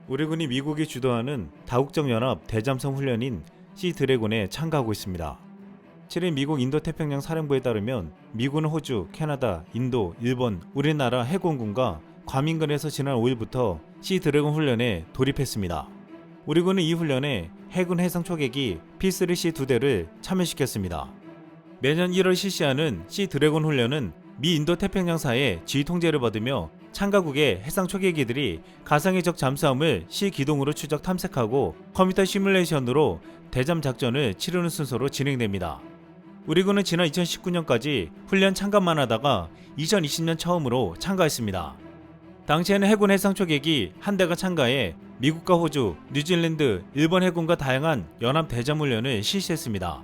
우리 군이 미국이 주도하는 다국적연합 대잠성 훈련인 시 드래곤에 참가하고 있습니다. 7일 미국 인도태평양 사령부에 따르면 미군은 호주, 캐나다, 인도, 일본, 우리나라 해군군과 괌인근에서 지난 5일부터 시 드래곤 훈련에 돌입했습니다. 우리 군은 이 훈련에 해군 해상 초계기 P3C 2대를 참여시켰습니다. 매년 1월 실시하는 시 드래곤 훈련은 미 인도태평양사의 지휘 통제를 받으며 참가국의 해상 초계기들이 가상의 적 잠수함을 시 기동으로 추적 탐색하고 컴퓨터 시뮬레이션으로 대잠 작전을 치르는 순서로 진행됩니다. 우리 군은 지난 2019년까지 훈련 참가만 하다가 2020년 처음으로 참가했습니다. 당시에는 해군 해상 초계기 한 대가 참가해 미국과 호주, 뉴질랜드, 일본 해군과 다양한 연합 대잠 훈련을 실시했습니다.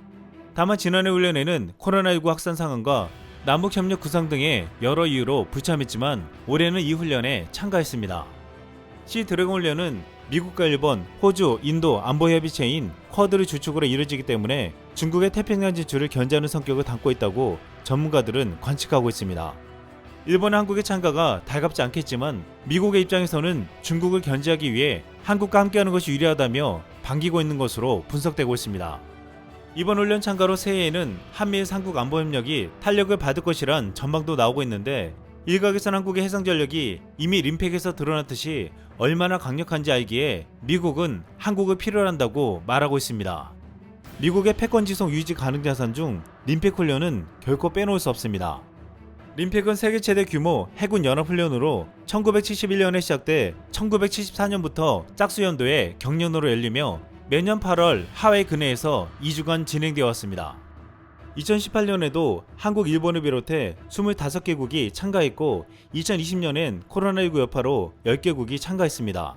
다만 지난해 훈련에는 코로나19 확산 상황과 남북협력 구상 등의 여러 이유로 불참했지만 올해는 이 훈련에 참가했습니다. 시 드래곤 훈련은 미국과 일본, 호주, 인도 안보협의체인 쿼드를 주축으로 이루어지기 때문에 중국의 태평양 진출을 견제하는 성격을 담고 있다고 전문가들은 관측하고 있습니다. 일본의 한국의 참가가 달갑지 않겠지만 미국의 입장에서는 중국을 견제하기 위해 한국과 함께하는 것이 유리하다며 반기고 있는 것으로 분석되고 있습니다. 이번 훈련 참가로 새해에는 한미일 삼국 안보협력이 탄력을 받을 것이란 전망도 나오고 있는데 일각에선 한국의 해상전력이 이미 림팩에서 드러났듯이 얼마나 강력한지 알기에 미국은 한국을 필요로 한다고 말하고 있습니다. 미국의 패권지속 유지 가능 자산 중 림팩 훈련은 결코 빼놓을 수 없습니다. 림팩은 세계 최대 규모 해군 연합훈련으로 1971년에 시작돼 1974년부터 짝수연도에 경련으로 열리며 매년 8월 하와이 근해에서 2주간 진행되어 왔습니다. 2018년에도 한국, 일본을 비롯해 25개국이 참가했고 2020년엔 코로나19 여파로 10개국이 참가했습니다.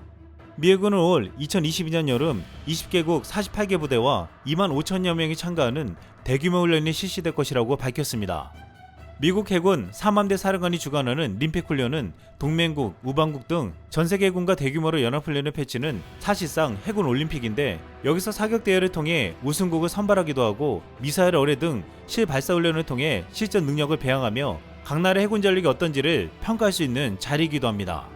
미 해군은 올 2022년 여름 20개국 48개 부대와 2만 5천여 명이 참가하는 대규모 훈련이 실시될 것이라고 밝혔습니다. 미국 해군 4만대 사령관이 주관하는 림팩 훈련은 동맹국, 우방국 등 전세계 해군과 대규모로 연합훈련을 펼치는 사실상 해군 올림픽인데 여기서 사격 대회를 통해 우승국을 선발하기도 하고 미사일 어뢰 등 실발사훈련을 통해 실전 능력을 배양하며 각 나라의 해군 전력이 어떤지를 평가할 수 있는 자리이기도 합니다.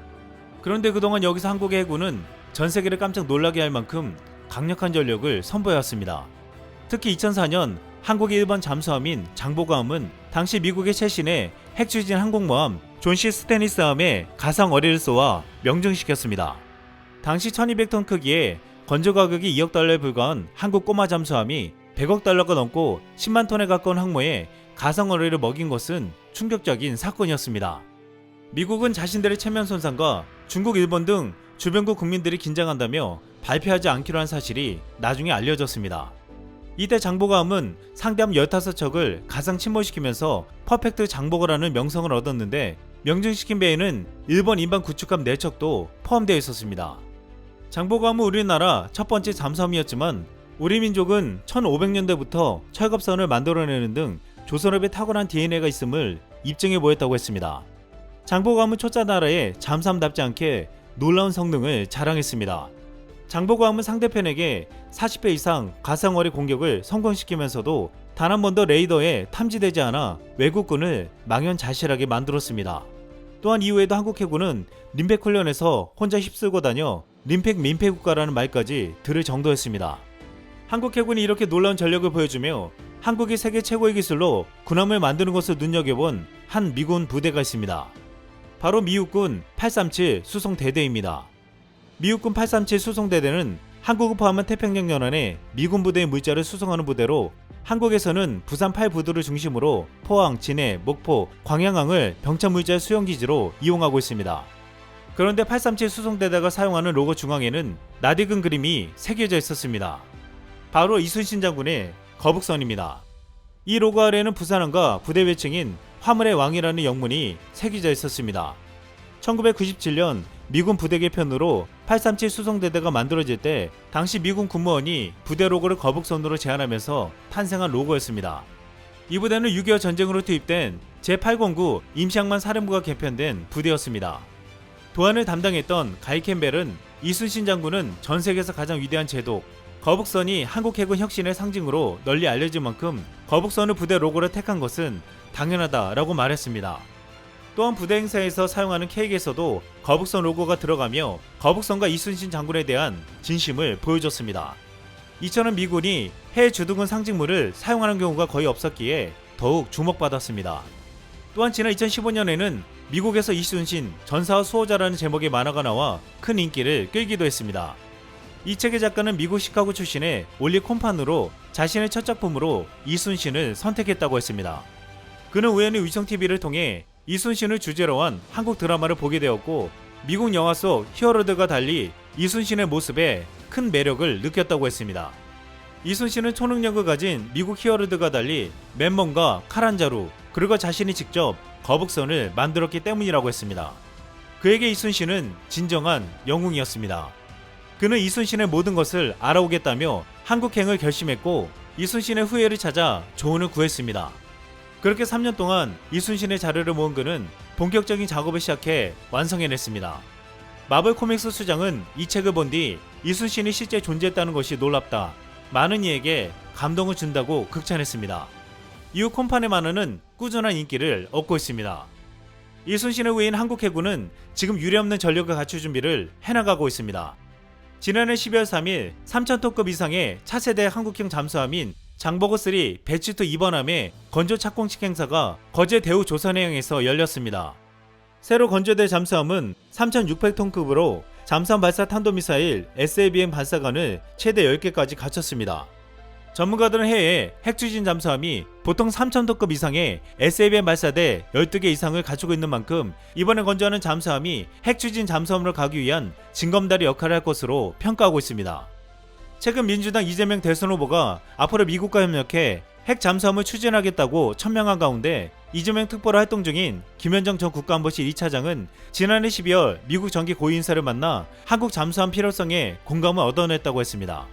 그런데 그동안 여기서 한국의 해군은 전세계를 깜짝 놀라게 할 만큼 강력한 전력을 선보여왔습니다. 특히 2004년 한국의 일본 잠수함인 장보고함은 당시 미국의 최신의 핵추진 항공모함 존 C 스테니스함에 가상 어뢰를 쏘아 명중시켰습니다. 당시 1200톤 크기의 건조 가격이 2억 달러에 불과한 한국 꼬마 잠수함이 100억 달러가 넘고 10만 톤에 가까운 항모에 가상 어뢰를 먹인 것은 충격적인 사건이었습니다. 미국은 자신들의 체면 손상과 중국, 일본 등 주변국 국민들이 긴장한다며 발표하지 않기로 한 사실이 나중에 알려졌습니다. 이때 장보고함은 상대함 15척을 가상 침몰시키면서 퍼펙트 장보고라는 명성을 얻었는데 명중시킨 배에는 일본 인방 구축함 4척도 포함되어 있었습니다. 장보고함은 우리나라 첫 번째 잠수함이었지만 우리 민족은 1500년대부터 철갑선을 만들어내는 등 조선업에 탁월한 DNA가 있음을 입증해 보였다고 했습니다. 장보고함은 초짜 나라의 잠수함답지 않게 놀라운 성능을 자랑했습니다. 장보고함은 상대편에게 40배 이상 가상어뢰 공격을 성공시키면서도 단 한 번도 레이더에 탐지되지 않아 외국군을 망연자실하게 만들었습니다. 또한 이후에도 한국 해군은 림팩 훈련에서 혼자 휩쓸고 다녀 림팩 민폐 국가라는 말까지 들을 정도였습니다. 한국 해군이 이렇게 놀라운 전력을 보여주며 한국이 세계 최고의 기술로 군함을 만드는 것을 눈여겨본 한 미군 부대가 있습니다. 바로 미육군 837 수송대대입니다. 미국군 837 수송대대는 한국을 포함한 태평양 연안에 미군 부대의 물자를 수송하는 부대로 한국에서는 부산 8부두를 중심으로 포항, 진해, 목포, 광양항을 병차 물자 수용기지로 이용하고 있습니다. 그런데 837 수송대대가 사용하는 로고 중앙에는 낯익은 그림이 새겨져 있었습니다. 바로 이순신 장군의 거북선입니다. 이 로고 아래에는 부산항과 부대 배칭인 화물의 왕이라는 영문이 새겨져 있었습니다. 1997년 미군 부대 개편으로 837 수송대대가 만들어질 때 당시 미군 군무원이 부대 로고를 거북선으로 제안하면서 탄생한 로고였습니다. 이 부대는 6.25 전쟁으로 투입된 제809 임시항만 사령부가 개편된 부대였습니다. 도안을 담당했던 가이 캠벨은 이순신 장군은 전 세계에서 가장 위대한 제독, 거북선이 한국 해군 혁신의 상징으로 널리 알려진 만큼 거북선을 부대 로고로 택한 것은 당연하다라고 말했습니다. 또한 부대 행사에서 사용하는 케이크에서도 거북선 로고가 들어가며 거북선과 이순신 장군에 대한 진심을 보여줬습니다. 이처럼 미군이 해외 주둔군 상징물을 사용하는 경우가 거의 없었기에 더욱 주목받았습니다. 또한 지난 2015년에는 미국에서 이순신 전사와 수호자라는 제목의 만화가 나와 큰 인기를 끌기도 했습니다. 이 책의 작가는 미국 시카고 출신의 올리 콤판으로 자신의 첫 작품으로 이순신을 선택했다고 했습니다. 그는 우연히 위성TV를 통해 이순신을 주제로 한 한국 드라마를 보게 되었고 미국 영화 속 히어로들과 달리 이순신의 모습에 큰 매력을 느꼈다고 했습니다. 이순신은 초능력을 가진 미국 히어로들과 달리 맨몸과 칼 한 자루 그리고 자신이 직접 거북선을 만들었기 때문이라고 했습니다. 그에게 이순신은 진정한 영웅이었습니다. 그는 이순신의 모든 것을 알아오겠다며 한국행을 결심했고 이순신의 후예를 찾아 조언을 구했습니다. 그렇게 3년 동안 이순신의 자료를 모은 그는 본격적인 작업을 시작해 완성해냈습니다. 마블 코믹스 수장은 이 책을 본 뒤 이순신이 실제 존재했다는 것이 놀랍다. 많은 이에게 감동을 준다고 극찬했습니다. 이후 콤판의 만화는 꾸준한 인기를 얻고 있습니다. 이순신의 후예인 한국 해군은 지금 유례없는 전력을 갖출 준비를 해나가고 있습니다. 지난해 12월 3일 3,000톤급 이상의 차세대 한국형 잠수함인 장보고3 배치2 2번함의 건조 착공식 행사가 거제 대우 조선해양에서 열렸습니다. 새로 건조될 잠수함은 3,600톤급으로 잠수함 발사 탄도미사일 SLBM 발사관을 최대 10개까지 갖췄습니다. 전문가들은 해외 핵추진 잠수함이 보통 3,000톤급 이상의 SLBM 발사대 12개 이상을 갖추고 있는 만큼 이번에 건조하는 잠수함이 핵추진 잠수함으로 가기 위한 징검다리 역할을 할 것으로 평가하고 있습니다. 최근 민주당 이재명 대선 후보가 앞으로 미국과 협력해 핵 잠수함을 추진하겠다고 천명한 가운데 이재명 특보로 활동 중인 김현정 전 국가안보실 2차장은 지난해 12월 미국 정기 고위인사를 만나 한국 잠수함 필요성에 공감을 얻어냈다고 했습니다.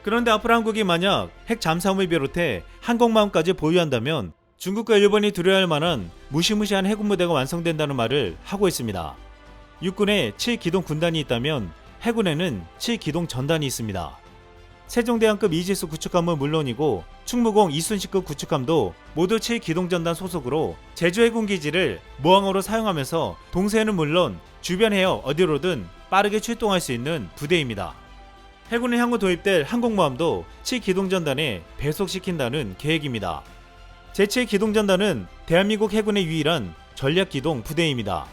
그런데 앞으로 한국이 만약 핵 잠수함을 비롯해 항공모함까지 보유한다면 중국과 일본이 두려워할 만한 무시무시한 해군 무대가 완성된다는 말을 하고 있습니다. 육군에 7기동 군단이 있다면 해군에는 7기동 전단이 있습니다. 세종대왕급 이지스 구축함은 물론이고 충무공 이순신급 구축함도 모두 7기동전단 소속으로 제주해군기지를 모항으로 사용하면서 동서해는 물론 주변 해역 어디로든 빠르게 출동할 수 있는 부대입니다. 해군에 향후 도입될 항공모함도 7기동전단에 배속시킨다는 계획입니다. 제7기동전단은 대한민국 해군의 유일한 전략기동 부대입니다.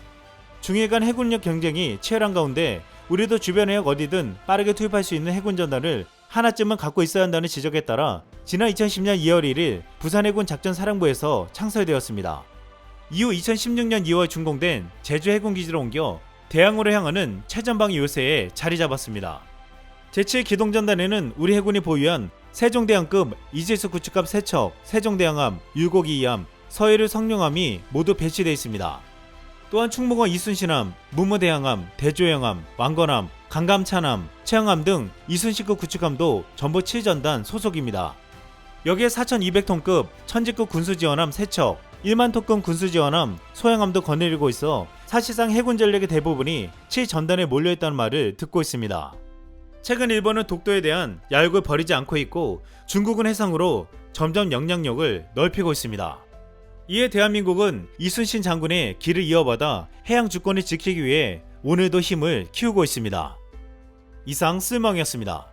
중일 간 해군력 경쟁이 치열한 가운데 우리도 주변 해역 어디든 빠르게 투입할 수 있는 해군전단을 하나쯤은 갖고 있어야 한다는 지적에 따라 지난 2010년 2월 1일 부산해군 작전사령부에서 창설되었습니다. 이후 2016년 2월 준공된 제주해군기지로 옮겨 대항으로 향하는 최전방위 요새에 자리 잡았습니다. 제7기동전단에는 우리 해군이 보유한 세종대왕급 이지스 구축함 3척, 세종대왕함, 율곡2함, 서해류 성룡함이 모두 배치되어 있습니다. 또한 충무공 이순신함, 무무대항함, 대조영함, 왕건함, 강감찬함, 채영함 등 이순신급 구축함도 전부 7전단 소속입니다. 여기에 4,200톤급 천지급 군수지원함 3척, 1만톤급 군수지원함, 소양함도 거느리고 있어 사실상 해군 전력의 대부분이 7전단에 몰려있다는 말을 듣고 있습니다. 최근 일본은 독도에 대한 야욕을 버리지 않고 있고 중국은 해상으로 점점 영향력을 넓히고 있습니다. 이에 대한민국은 이순신 장군의 길을 이어받아 해양 주권을 지키기 위해 오늘도 힘을 키우고 있습니다. 이상 쓸멍이었습니다.